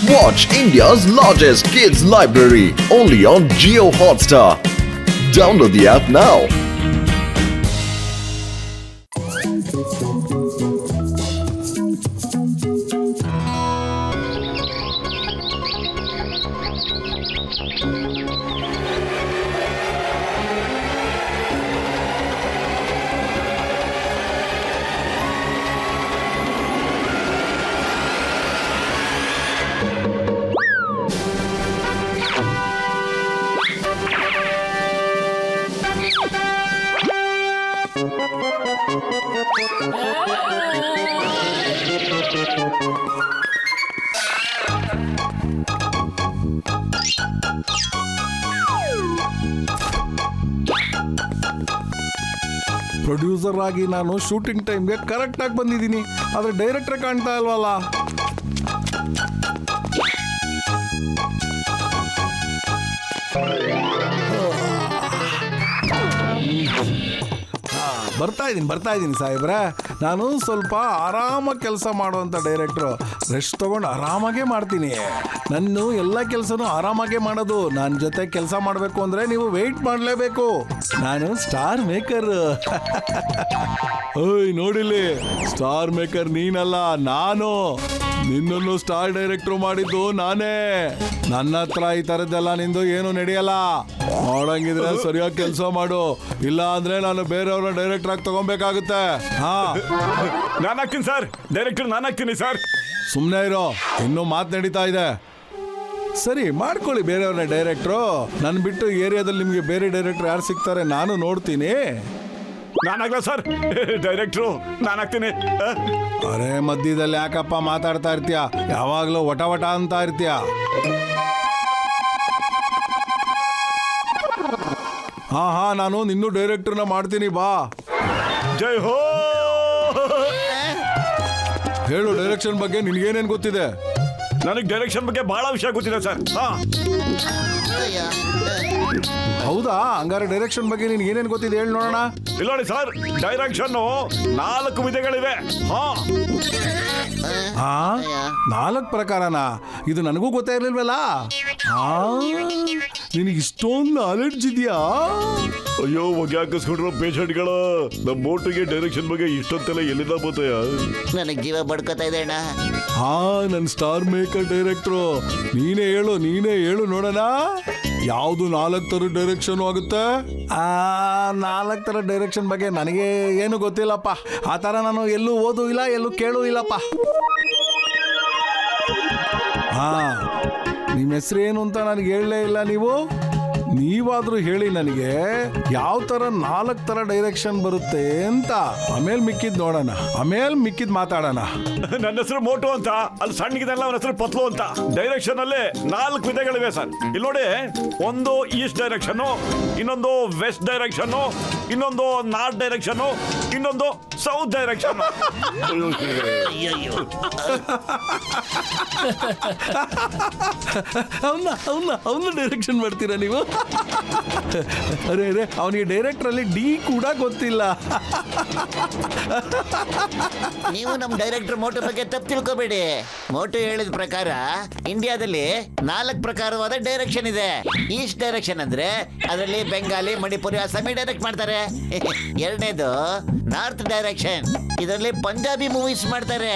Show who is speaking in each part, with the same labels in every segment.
Speaker 1: Watch India's largest kids library only on Jio Hotstar. Download the app now.
Speaker 2: Producer ಆಗಿ ನಾನು shooting ಟೈಮ್ಗೆ ಕರೆಕ್ಟಾಗಿ ಬಂದಿದ್ದೀನಿ, ಆದರೆ ಡೈರೆಕ್ಟರ್ ಕಾಣ್ತಾ ಇಲ್ವಲ್ಲ. ಬರ್ತಾ ಇದ್ದೀನಿ ಸಾಹೇಬ್ರೆ. ನಾನು ಸ್ವಲ್ಪ ಆರಾಮಾಗಿ ಕೆಲಸ ಮಾಡುವಂಥ ಡೈರೆಕ್ಟ್ರು. ರೆಸ್ಟ್ ತೊಗೊಂಡು ಆರಾಮಾಗೇ ಮಾಡ್ತೀನಿ. ನನ್ನ ಎಲ್ಲ ಕೆಲಸನೂ ಆರಾಮಾಗೇ ಮಾಡೋದು. ನನ್ನ ಜೊತೆ ಕೆಲಸ ಮಾಡಬೇಕು ಅಂದರೆ ನೀವು ವೆಯ್ಟ್ ಮಾಡಲೇಬೇಕು. ನಾನು ಸ್ಟಾರ್ ಮೇಕರ್. ಓಯ್ ನೋಡಿಲಿ, ಸ್ಟಾರ್ ಮೇಕರ್ ನೀನಲ್ಲ, ನಾನು. ನಿನ್ನನ್ನು ಸ್ಟಾರ್ ಡೈರೆಕ್ಟ್ರು ಮಾಡಿದ್ದು ನಾನೇ. ನನ್ನ ಹತ್ರ ಈ ಥರದ್ದೆಲ್ಲ ನಿಂದು ಏನು ನಡೆಯಲ್ಲ. ಮಾಡಂಗಿದ್ರೆ ಸರಿಯಾಗಿ ಕೆಲಸ ಮಾಡು, ಇಲ್ಲ ಅಂದ್ರೆ ನಾನು ಬೇರೆಯವ್ರ ಡೈರೆಕ್ಟರ್ ಆಗಿ ತಗೊಬೇಕಾಗುತ್ತೆ.
Speaker 3: ನಾನು ಹಾಕ್ತೀನಿ ಸರ್, ಡೈರೆಕ್ಟರ್ ನಾನು ಹಾಕ್ತೀನಿ ಸರ್.
Speaker 2: ಸುಮ್ಮನೆ ಇರೋ, ಇನ್ನೂ ಮಾತು ನಡೀತಾ ಇದೆ. ಸರಿ ಮಾಡ್ಕೊಳ್ಳಿ ಬೇರೆಯವ್ರನ್ನ ಡೈರೆಕ್ಟ್ರು. ನನ್ನ ಬಿಟ್ಟು ಏರಿಯಾದಲ್ಲಿ ನಿಮಗೆ ಬೇರೆ ಡೈರೆಕ್ಟರ್ ಯಾರು ಸಿಗ್ತಾರೆ ನಾನು ನೋಡ್ತೀನಿ.
Speaker 3: ನಾನಾಗ್ಲ ಸರ್ ಡೈರೆಕ್ಟ್ರು, ನಾನು ಹಾಕ್ತೀನಿ.
Speaker 2: ಅರೆ ಮಧ್ಯದಲ್ಲಿ ಯಾಕಪ್ಪ ಮಾತಾಡ್ತಾ ಇರ್ತೀಯ? ಯಾವಾಗಲೂ ವಟ ವಟ ಅಂತ ಇರ್ತೀಯ. ಹಾ ನಾನು ನಿನ್ನೂ ಡೈರೆಕ್ಟರ್ನ ಮಾಡ್ತೀನಿ, ಬಾ.
Speaker 3: ಜೈ ಹೋ.
Speaker 2: ಹೇಳು, ಡೈರೆಕ್ಷನ್ ಬಗ್ಗೆ ನಿನ್ಗೇನೇನು ಗೊತ್ತಿದೆ?
Speaker 3: ನನಗೆ ಡೈರೆಕ್ಷನ್ ಬಗ್ಗೆ ಬಹಳ ವಿಷಯ ಗೊತ್ತಿದೆ ಸರ್.
Speaker 2: ಹೌದಾ? ಹಂಗಾರೆ ಡೈರೆಕ್ಷನ್ ಬಗ್ಗೆ ನಿನ್ಗೆ ಏನೇನು ಗೊತ್ತಿದೆ ಹೇಳಿ ನೋಡೋಣ.
Speaker 3: ಇಲ್ಲ ನೋಡಿ ಸರ್, ಡೈರೆಕ್ಷನ್ 4 ವಿಧಗಳಿವೆ.
Speaker 2: ನಾಲ್ಕು ಪ್ರಕಾರನಾ? ಇದು ನನಗೂ ಗೊತ್ತೇ ಇರ್ಲಿಲ್ವಲ್ಲ. ನಿನಗೆ ಇಷ್ಟೊಂದು ನಾಲೆಡ್ಜ್ ಇದೆಯಾ?
Speaker 3: ಅಯ್ಯೋ, ಹೊಗೆ ಹಾಕಿಸ್ಕೊಂಡ್ರು ಪೇಷಂಟ್ಗಳು. ನಮ್ಮ ಮೋಟಿಗೆ ಡೈರೆಕ್ಷನ್ ಬಗ್ಗೆ ಇಷ್ಟೊತ್ತೆಲ್ಲ ಎಲ್ಲಿಂದ ಬರ್ತಯ?
Speaker 4: ನನಗೆ ಜೀವ ಬಡ್ಕೋತಾ ಇದೆ ಅಣ್ಣ.
Speaker 2: ನನ್ನ ಸ್ಟಾರ್ ಮೇಕರ್ ಡೈರೆಕ್ಟ್ರು. ನೀನೇ ಹೇಳು ನೋಡೋಣ, ಯಾವುದು 4 ಥರ ಡೈರೆಕ್ಷನ್ ಆಗುತ್ತೆ? 4 ಥರ ಡೈರೆಕ್ಷನ್ ಬಗ್ಗೆ ನನಗೆ ಏನು ಗೊತ್ತಿಲ್ಲಪ್ಪ. ಆ ಥರ ನಾನು ಎಲ್ಲೂ ಓದೂ ಇಲ್ಲ, ಎಲ್ಲೂ ಕೇಳೂ ಇಲ್ಲಪ್ಪ. ನಿಮ್ಮ ಹೆಸರು ಏನು ಅಂತ ನನಗೆ ಹೇಳಲೇ ಇಲ್ಲ ನೀವು. ನೀವಾದ್ರೂ ಹೇಳಿ ನನಗೆ ಯಾವ ಥರ 4 ಥರ ಡೈರೆಕ್ಷನ್ ಬರುತ್ತೆ ಅಂತ. ಆಮೇಲೆ ಮಿಕ್ಕಿದ್ ನೋಡೋಣ, ಆಮೇಲೆ ಮಿಕ್ಕಿದ್ ಮಾತಾಡೋಣ.
Speaker 3: ನನ್ನ ಹೆಸರು ಮೋಟು ಅಂತ, ಅಲ್ಲಿ ಸಣ್ಣಗಿದೆಲ್ಲ ಅವನ ಹೆಸರು ಪತ್ಲು ಅಂತ. ಡೈರೆಕ್ಷನ್ ಅಲ್ಲಿ 4 ವಿಧಗಳಿವೆ ಸರ್. ಇಲ್ಲಿ ನೋಡಿ, ಒಂದು ಈಸ್ಟ್ ಡೈರೆಕ್ಷನ್, ಇನ್ನೊಂದು ವೆಸ್ಟ್ ಡೈರೆಕ್ಷನ್, ಇನ್ನೊಂದು ನಾರ್ತ್ ಡೈರೆಕ್ಷನ್, ಇನ್ನೊಂದು ಸೌತ್ ಡೈರೆಕ್ಷನ್.
Speaker 2: ಅವನ್ನ ಡೈರೆಕ್ಷನ್ ಮಾಡ್ತೀರಾ ನೀವು? ಅರೆ ಅವನಿಗೆ ಡೈರೆಕ್ಟರ್ ಅಲ್ಲಿ ಡಿ ಕೂಡ ಗೊತ್ತಿಲ್ಲ.
Speaker 4: ನೀವು ನಮ್ಮ ಡೈರೆಕ್ಟರ್ ಮೋಟು ಬಗ್ಗೆ ತಪ್ಪು ತಿಳ್ಕೊಬೇಡಿ. ಮೋಟು ಹೇಳಿದ ಪ್ರಕಾರ ಇಂಡಿಯಾದಲ್ಲಿ 4 ಪ್ರಕಾರವಾದ ಡೈರೆಕ್ಷನ್ ಇದೆ. ಈಸ್ಟ್ ಡೈರೆಕ್ಷನ್ ಅಂದ್ರೆ ಅದರಲ್ಲಿ ಬೆಂಗಾಲಿ, ಮಣಿಪುರಿ, ಅಸ್ಸಾಮಿ ಡೈರೆಕ್ಟ್ ಮಾಡ್ತಾರೆ. ಎರಡನೇದು ನಾರ್ತ್ ಡೈರೆಕ್ಷನ್, ಇದರಲ್ಲಿ ಪಂಜಾಬಿ ಮೂವೀಸ್ ಮಾಡ್ತಾರೆ.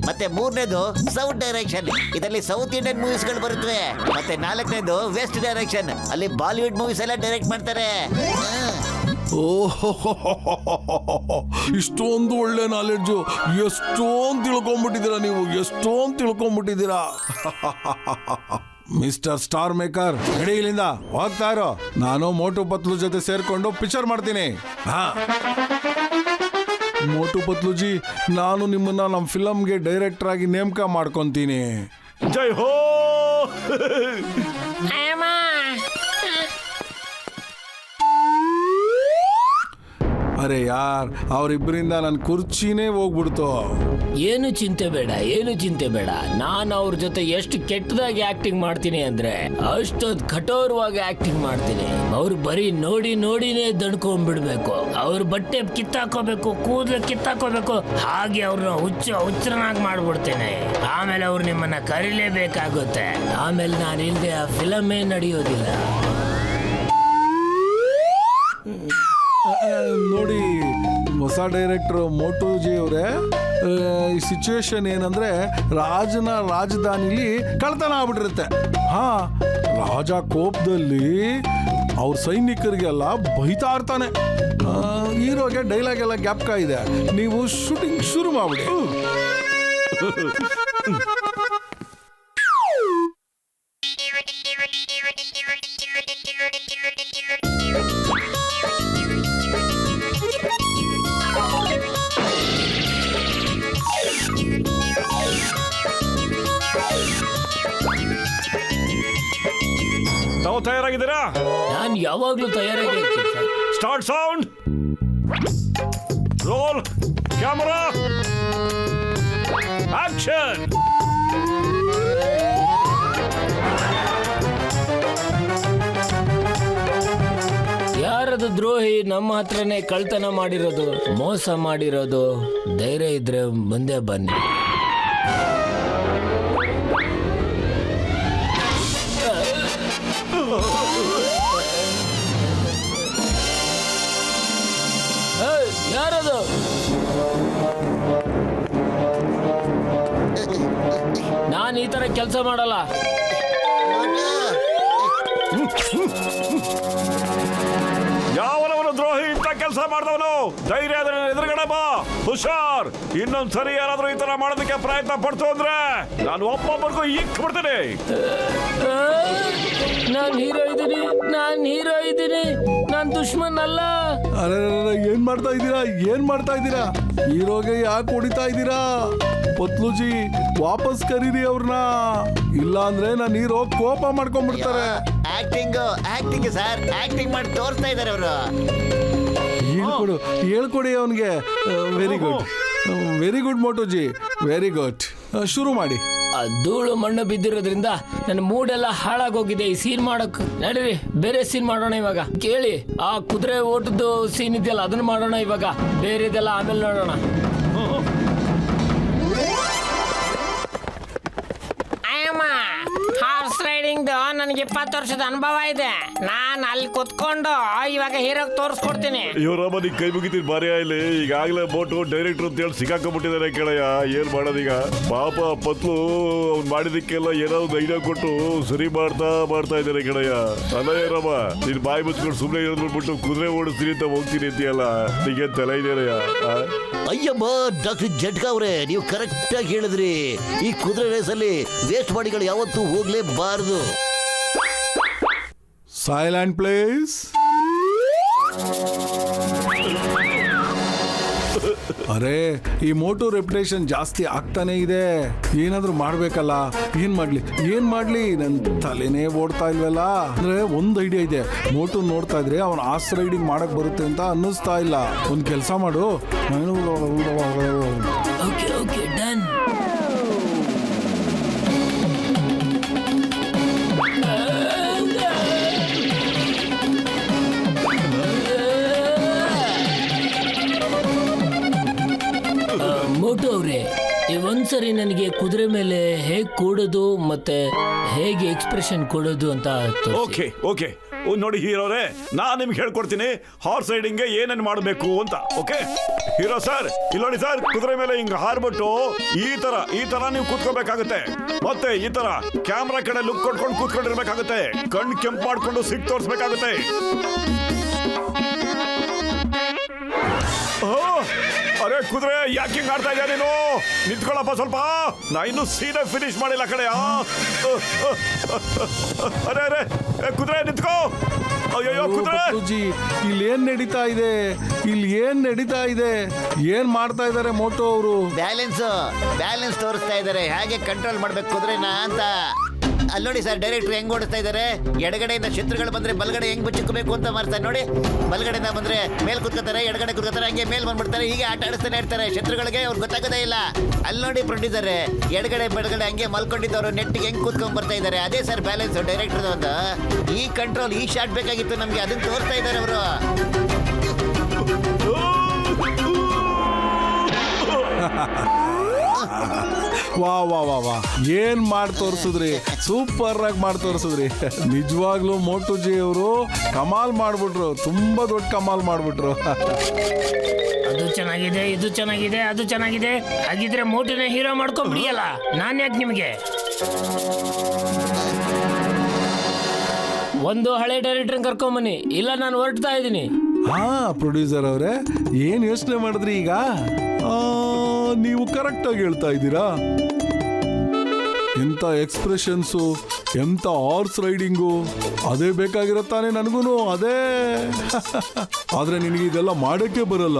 Speaker 4: ಮತ್ತೆ 3ನೇದು ಸೌತ್ ಡೈರೆಕ್ಷನ್, ಇದರಲ್ಲಿ ಸೌತ್ ಇಂಡಿಯನ್ ಮೂವೀಸ್ ಗಳು ಬರುತ್ತವೆ. ಮತ್ತೆ 4ನೇದು ವೆಸ್ಟ್ ಡೈರೆಕ್ಷನ್, ಅಲ್ಲಿ ಬಾಲಿವುಡ್ ಮೂವೀಸ್ ಎಲ್ಲ ಡೈರೆಕ್ಟ್ ಮಾಡ್ತಾರೆ.
Speaker 2: ಇಷ್ಟೊಂದು ಒಳ್ಳೆ ನಾಲೆಡ್ಜು, ಎಷ್ಟೊಂದು ತಿಳ್ಕೊಂಡ್ಬಿಟ್ಟಿದ್ದೀರಾ. ಮಿಸ್ಟರ್ ಸ್ಟಾರ್ ಮೇಕರ್, ನಡಿ ಇಲ್ಲಿಂದ, ಹೋಗ್ತಾ ಇರೋ. ನಾನು ಮೋಟು ಪತ್ಲು ಜೊತೆ ಸೇರ್ಕೊಂಡು ಪಿಕ್ಚರ್ ಮಾಡ್ತೀನಿ. ಮೋಟು ಪತ್ಲುಜಿ, ನಾನು ನಿಮ್ಮನ್ನ ನಮ್ಮ ಫಿಲಮ್ಗೆ ಡೈರೆಕ್ಟರ್ ಆಗಿ ನೇಮಕ ಮಾಡ್ಕೊಂತೀನಿ.
Speaker 3: ಜೈ ಹೋ.
Speaker 2: ಅರೆ ಯಾರ್, ಅವರಿಬ್ಬರಿಂದ ನನ್ನ ಕುರ್ಚಿನೇ ಹೋಗ್ಬಿಡ್ತು.
Speaker 5: ಏನು ಚಿಂತೆ ಬೇಡ. ನಾನು ಅವ್ರ ಜೊತೆ ಎಷ್ಟು ಕೆಟ್ಟದಾಗಿ ಆಕ್ಟಿಂಗ್ ಮಾಡ್ತೀನಿ ಅಂದ್ರೆ ಅಷ್ಟೊಂದು ಕಠೋರವಾಗಿ ಆಕ್ಟಿಂಗ್ ಮಾಡ್ತೀನಿ. ಅವ್ರು ಬರೀ ನೋಡಿನೇ ದಣ್ಕೊಂಡ್ಬಿಡ್ಬೇಕು. ಅವ್ರ ಬಟ್ಟೆ ಕಿತ್ತಾಕೋಬೇಕು, ಕೂದಲು ಕಿತ್ತಾಕೋಬೇಕು, ಹಾಗೆ ಅವ್ರನ್ನ ಹುಚ್ಚರನಾಗಿ ಮಾಡ್ಬಿಡ್ತೇನೆ. ಆಮೇಲೆ ಅವ್ರು ನಿಮ್ಮನ್ನ ಕರೀಲೇಬೇಕಾಗುತ್ತೆ. ಆಮೇಲೆ ನಾನು ಇಲ್ದೆ ಆ ಫಿಲಮೇ ನಡೆಯೋದಿಲ್ಲ.
Speaker 2: ನೋಡಿ ಹೊಸ ಡೈರೆಕ್ಟರ್ ಮೋಟುಜಿ ಅವರೇ, ಈ ಸಿಚುವೇಶನ್ ಏನಂದ್ರೆ ರಾಜನ ರಾಜಧಾನಿಲಿ ಕಳ್ತನ ಆಗ್ಬಿಟ್ಟಿರುತ್ತೆ. ರಾಜ ಕೋಪದಲ್ಲಿ ಅವ್ರ ಸೈನಿಕರಿಗೆಲ್ಲ ಬೈತಾ ಇರ್ತಾನೆ. ಹೀರೋಗೆ ಡೈಲಾಗ್ ಎಲ್ಲ ಗ್ಯಾಪ್ಕ ಇದೆ. ನೀವು ಶೂಟಿಂಗ್ ಶುರು ಮಾಡ್ಬಿಡಿ.
Speaker 3: ತಾವು ತಯಾರಾಗಿದ್ದೀರಾ?
Speaker 5: ನಾನು ಯಾವಾಗ್ಲೂ ತಯಾರಾಗಿರ್ತೀನಿ sir.
Speaker 3: Start sound, roll camera, action.
Speaker 5: ಯಾರದು ದ್ರೋಹಿ ನಮ್ಮ ಹತ್ರನೇ ಕಳ್ತನ ಮಾಡಿರೋದು, ಮೋಸ ಮಾಡಿರೋದು? ಧೈರ್ಯ ಇದ್ರೆ ಮುಂದೆ ಬನ್ನಿ. ಯಾರದು? ನಾನು ಈ ತರ ಕೆಲಸ ಮಾಡಲ್ಲ.
Speaker 3: ಯಾವನವನು ದ್ರೋಹಿ ಇಂತ ಕೆಲಸ ಮಾಡಿದವನು? ಧೈರ್ಯ ಆದ್ರೆ ಎದುರುಗಡೆ ಬಾ, ಹುಷಾರ್. ಇನ್ನೊಂದ್ಸರಿ ಯಾರಾದ್ರೂ ಈ ತರ ಮಾಡೋದಕ್ಕೆ ಪ್ರಯತ್ನ ಪಡ್ತು ಅಂದ್ರೆ ನಾನು ಒಬ್ಬೊಬ್ಬರಿಗೂ ಇಕ್ ಬಿಡ್ತೇನೆ.
Speaker 5: ನಾನು ಹೀರೋ ಇದ್ದೀನಿ, ನಾನು ದುಶ್ಮನ್ ಅಲ್ಲ.
Speaker 2: ಅರೆ ಏನ್ ಮಾಡ್ತಾ ಇದ್ದೀರಾ? ಹೀರೋಗೆ ಯಾಕೆ ಹೊಡಿತಾ ಇದ್ದೀರಾ? ಪತ್ಲುಜಿ ವಾಪಸ್ ಕರೀರಿ ಅವ್ರನ್ನ, ಇಲ್ಲ ಅಂದ್ರೆ ನಾನು ಹೀರೋ ಕೋಪ ಮಾಡ್ಕೊಂಡ್ಬಿಡ್ತಾರೆ.
Speaker 4: ಆಕ್ಟಿಂಗ್ ಸರ್, ಆಕ್ಟಿಂಗ್ ಮಾಡಿ ತೋರಿಸ್ತಾ ಇದ್ದಾರೆ ಅವರು.
Speaker 2: ಹೇಳ್ಕೊಡಿ ಅವನಿಗೆ. Very good Motuji, very good. ಶುರು ಮಾಡಿ.
Speaker 5: ಆ ಧೂಳು ಮಣ್ಣು ಬಿದ್ದಿರೋದ್ರಿಂದ ನನ್ನ ಮೂಡೆಲ್ಲ ಹಾಳಾಗೋಗಿದೆ ಈ ಸೀನ್ ಮಾಡಕ್. ನಡೀರಿ ಬೇರೆ ಸೀನ್ ಮಾಡೋಣ ಇವಾಗ. ಕೇಳಿ, ಆ ಕುದುರೆ ಓಟದ್ದು ಸೀನ್ ಇದೆಯಲ್ಲ ಅದನ್ನ ಮಾಡೋಣ ಇವಾಗ. ಬೇರೆದೆಲ್ಲ ಆಮೇಲೆ ನೋಡೋಣ. ಹಾರ್ಸ್ ರೈಡಿಂಗ್ ನನಗೆ 20 ವರ್ಷದ ಅನುಭವ ಇದೆ. ನಾನು ಅಲ್ಲಿ ಕುತ್ಕೊಂಡು ಇವಾಗ ಹೀರೋಗ್ ತೋರಿಸ್ಕೊಡ್ತೀನಿ.
Speaker 3: ಇವರಮ್ಮ ನೀ ಕೈ ಮುಗಿತೀನಿ ಬಾರಿ ಆಯ್ಲಿ. ಈಗಾಗಲೇ ಬೋಟು ಡೈರೆಕ್ಟರ್ ಅಂತ ಹೇಳಿ ಸಿಕ್ಕಾಕೊಂಡ್ಬಿಟ್ಟಿದ್ದಾರೆ ಕೇಳಯ್ಯ. ಏನ್ ಮಾಡೋದೀಗ? ಪಾಪ ಪತ್ಲು ಅವ್ನು ಮಾಡಿದಕ್ಕೆಲ್ಲ ಏನಾದ್ರು ಧೈರ್ಯ ಕೊಟ್ಟು ಸರಿ ಮಾಡ್ತಾ ಇದ್ದಾರೆ ಕೇಳಯ್ಯ. ಅಲ್ಲ ಏನಮ್ಮ, ನೀನ್ ಬಾಯಿ ಮುಚ್ಕೊಂಡು ಸುಮ್ಮನೆ ಇರೋದ್ಬಿಟ್ಟು ಕುದುರೆ ಓಡಿಸ್ತೀನಿ ಅಂತ ಹೋಗ್ತೀನಿ ಅಂತೀಯಲ್ಲ, ನಿಗೆ ತಲೆ ಇದೆಯಲ್ಲ?
Speaker 4: ಅಯ್ಯಮ್ಮ ಡಾಕ್ಟರ್ ಜಟ್ಕಾ ಅವರೇ, ನೀವು ಕರೆಕ್ಟ್ ಆಗಿ ಹೇಳಿದ್ರಿ. ಈ ಕುದುರೆ ರೇಸಲ್ಲಿ ವೇಸ್ಟ್ ಬಾಡಿಗಳು ಯಾವತ್ತೂ ಹೋಗ್ಲೇಬಾರದು.
Speaker 2: Silent please. ಅರೆ ಈ ಮೋಟು ರೆಪ್ಯುಟೇಷನ್ ಜಾಸ್ತಿ ಆಗ್ತಾನೆ ಇದೆ. ಏನಾದ್ರೂ ಮಾಡ್ಬೇಕಲ್ಲ. ಏನ್ ಮಾಡ್ಲಿ ನನ್ನ ತಲೆನೇ ಓಡ್ತಾ ಇಲ್ವಲ್ಲ. ಅಂದ್ರೆ ಒಂದ್ ಐಡಿಯಾ ಇದೆ. ಮೋಟು ನೋಡ್ತಾ ಇದ್ರೆ ಅವನ್ ಆಸ್ ರೈಡಿಂಗ್ ಮಾಡಕ್ ಬರುತ್ತೆ ಅಂತ ಅನ್ನಿಸ್ತಾ ಇಲ್ಲ. ಒಂದ್ ಕೆಲಸ ಮಾಡು.
Speaker 5: Okay done. ಮೋಟು ಅವ್ರೆ, ಒಂದ್ಸರಿ ನನಗೆ ಕುದುರೆ ಮೇಲೆ ಹೇಗ್ ಕೂಡೋದು ಮತ್ತೆ ಹೇಗೆ ಎಕ್ಸ್ಪ್ರೆಷನ್ ಕೊಡೋದು ಅಂತ
Speaker 3: ಓಕೆ ನೋಡಿ ಹೀರೋರೇ, ನಾನ್ ನಿಮ್ಗೆ ಹೇಳ್ಕೊಡ್ತೀನಿ ಹಾರ್ಸ್ ರೈಡಿಂಗ್ ಏನೇನ್ ಮಾಡಬೇಕು ಅಂತ. ಓಕೆ ಹೀರೋ ಸರ್, ಇಲ್ಲಿ ನೋಡಿ ಸರ್, ಕುದುರೆ ಮೇಲೆ ಹಿಂಗ್ ಹಾರ್ಬಿಟ್ಟು ಈ ತರ ನೀವು ಕೂತ್ಕೋಬೇಕಾಗುತ್ತೆ. ಮತ್ತೆ ಈ ತರ ಕ್ಯಾಮ್ರಾ ಕಡೆ ಲುಕ್ ಕೊಟ್ಕೊಂಡು ಕೂತ್ಕೊಂಡಿರ್ಬೇಕಾಗುತ್ತೆ. ಕಣ್ ಕೆಂಪು ಮಾಡ್ಕೊಂಡು ಸಿಕ್ ತೋರಿಸ್ಬೇಕಾಗುತ್ತೆ. ಅರೆ ಕುದುರೆ ಯಾಕೆ ಹಿಂಗ್ ಆಡ್ತಾ ಇದ್ಯಾ ನೀನು? ನಿಂತ್ಕೊಳ್ಳಪ್ಪ ಸ್ವಲ್ಪ, ನಾ ಇನ್ನು ಸೀದಾ ಫಿನಿಶ್ ಮಾಡಿಲ್ಲ ಕಡೆ. ಅರೆ ಕುದುರೆ ನಿಂತ್ಕೋ. ಅಯ್ಯೋ ಕುದುರೆ.
Speaker 2: ಇಲ್ಲಿ ಏನ್ ನಡೀತಾ ಇದೆ? ಏನ್ ಮಾಡ್ತಾ ಇದಾರೆ ಮೋಟು ಅವರು?
Speaker 4: ಬ್ಯಾಲೆನ್ಸ್ ತೋರಿಸ್ತಾ ಇದ್ದಾರೆ, ಹೇಗೆ ಕಂಟ್ರೋಲ್ ಮಾಡ್ಬೇಕು ಕುದುರೆನ ಅಂತ. ಅಲ್ಲಿ ನೋಡಿ ಸರ್, ಡೈರೆಕ್ಟರ್ ಹೆಂಗ್ ಓಡಿಸ್ತಾ ಇದಾರೆ. ಎಡಗಡೆಯಿಂದ ಶತ್ರುಗಳು ಬಂದ್ರೆ ಬಲಗಡೆ ಹೆಂಗ್ ಬಚ್ಚಿಕೋಬೇಕು ಅಂತ ಮಾಡ್ತಾರೆ ನೋಡಿ. ಬಲಗಡೆಯಿಂದ ಬಂದ್ರೆ ಮೇಲ್ ಕುತ್ಕೋತಾರೆ, ಎಡಗಡೆ ಕುತ್ಕೋತಾರೆ, ಹಂಗೆ ಮೇಲ್ ಬಂದ್ಬಿಡ್ತಾರೆ. ಹೀಗೆ ಆಟ ಆಡಿಸ್ತಾನೆ ಇರ್ತಾರೆ. ಶತ್ರುಗಳಿಗೆ ಅವ್ರು ಗೊತ್ತಾಗೋದೇ ಇಲ್ಲ. ಅಲ್ಲಿ ನೋಡಿ ಪ್ರೊಡ್ಯೂಸರ್ ಎಡಗಡೆ ಬಲಗಡೆ ಹಂಗೆ ಮಲ್ಕೊಂಡಿದ್ದವರು ನೆಟ್ಟಿಗೆ ಹೆಂಗ್ ಕೂತ್ಕೊಂಡ್ ಬರ್ತಾ ಇದಾರೆ. ಅದೇ ಸರ್ ಬ್ಯಾಲೆನ್ಸ್ ಡೈರೆಕ್ಟರ್ ಒಂದು. ಈ ಕಂಟ್ರೋಲ್, ಈ ಶಾಟ್ ಬೇಕಾಗಿತ್ತು ನಮ್ಗೆ, ಅದನ್ನ ತೋರಿಸ್ತಾ ಇದಾರೆ ಅವರು.
Speaker 2: ವಾ ವಾ ವಾ ವಾ, ಏನ್ ಮಾಡಿ ತೋರಿಸಿದ್ರಿ, ಸೂಪರ್ ಆಗಿ ಮಾಡಿ ತೋರಿಸಿದ್ರಿ. ನಿಜವಾಗ್ಲೂ ಮೋಟುಜಿ ಅವರು ಕಮಾಲ್ ಮಾಡ್ಬಿಟ್ರು, ತುಂಬಾ ದೊಡ್ಡ ಕಮಾಲ್ ಮಾಡ್ಬಿಟ್ರು.
Speaker 5: ಅದು ಚೆನ್ನಾಗಿದೆ, ಇದು ಚೆನ್ನಾಗಿದೆ, ಅದು ಚೆನ್ನಾಗಿದೆ. ಹಾಗಿದ್ರೆ ಮೋಟಿನ ಹೀರೋ ಮಾಡ್ಕೊಂಡ್ಬಿಡಿಯಲ್ಲ, ನಾನ್ ಯಾಕೆ ನಿಮಗೆ? ಒಂದು ಹಳೆ ಡೈರೆಕ್ಟರ್ ಕರ್ಕೊಂಬನ್ನಿ, ಇಲ್ಲ ನಾನು ಹೊರಡ್ತಾ ಇದ್ದೀನಿ.
Speaker 2: ಹಾ ಪ್ರೊಡ್ಯೂಸರ್ ಅವರೇ, ಏನ್ ಯೋಚನೆ ಮಾಡಿದ್ರಿ ಈಗ? ನೀವು ಕರೆಕ್ಟ್ ಆಗಿ ಹೇಳ್ತಾ ಇದ್ದೀರಾ. ಎಂತ ಎಕ್ಸ್ಪ್ರೆಷನ್ಸು, ಎಂತ ಹಾರ್ಸ್ ರೈಡಿಂಗು, ಅದೇ ಬೇಕಾಗಿರತ್ತಾನೆ ನನಗೂನು, ಅದೇ. ಆದ್ರೆ ನಿನಗೆ ಇದೆಲ್ಲ ಮಾಡಕ್ಕೆ ಬರಲ್ಲ.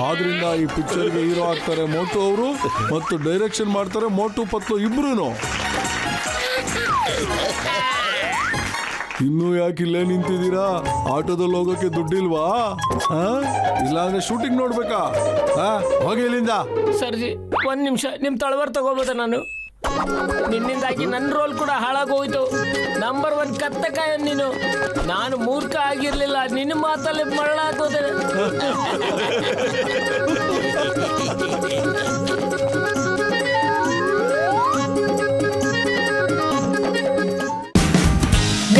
Speaker 2: ಆದ್ರಿಂದ ಈ ಪಿಕ್ಚರ್ಗೆ ಹೀರೋ ಆಗ್ತಾರೆ ಮೋಟು ಅವರು, ಮತ್ತು ಡೈರೆಕ್ಷನ್ ಮಾಡ್ತಾರೆ ಮೋಟು ಪತ್ಲು ಇಬ್ರು. ಇನ್ನೂ ಯಾಕೆ ಇಲ್ಲೇ ನಿಂತಿದ್ದೀರಾ? ಆಟೋದಲ್ಲಿ ಹೋಗೋಕೆ ದುಡ್ಡಿಲ್ವಾ? ಇಲ್ಲಾಂದ್ರೆ ಶೂಟಿಂಗ್ ನೋಡ್ಬೇಕಾ? ಹೋಗಿ ಇಲ್ಲಿಂದ.
Speaker 5: ಸರ್ಜಿ, ಒಂದ್ ನಿಮಿಷ ನಿಮ್ ತಳವರ್ ತಗೋಬೋದ? ನಾನು ನಿನ್ನಿಂದಾಗಿ ನನ್ನ ರೋಲ್ ಕೂಡ ಹಾಳಾಗೋಯ್ತು. ನಂಬರ್ 1 ಕತ್ತಕಾಯ ನೀನು. ನಾನು ಮೂರ್ಖ ಆಗಿರ್ಲಿಲ್ಲ, ನಿನ್ನ ಮಾತಲ್ಲಿ ಮರಳ ಹಾಕೋದೆ.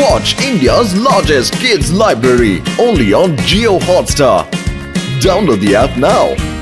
Speaker 1: Watch India's largest kids library only on Jio Hotstar. Download the app now.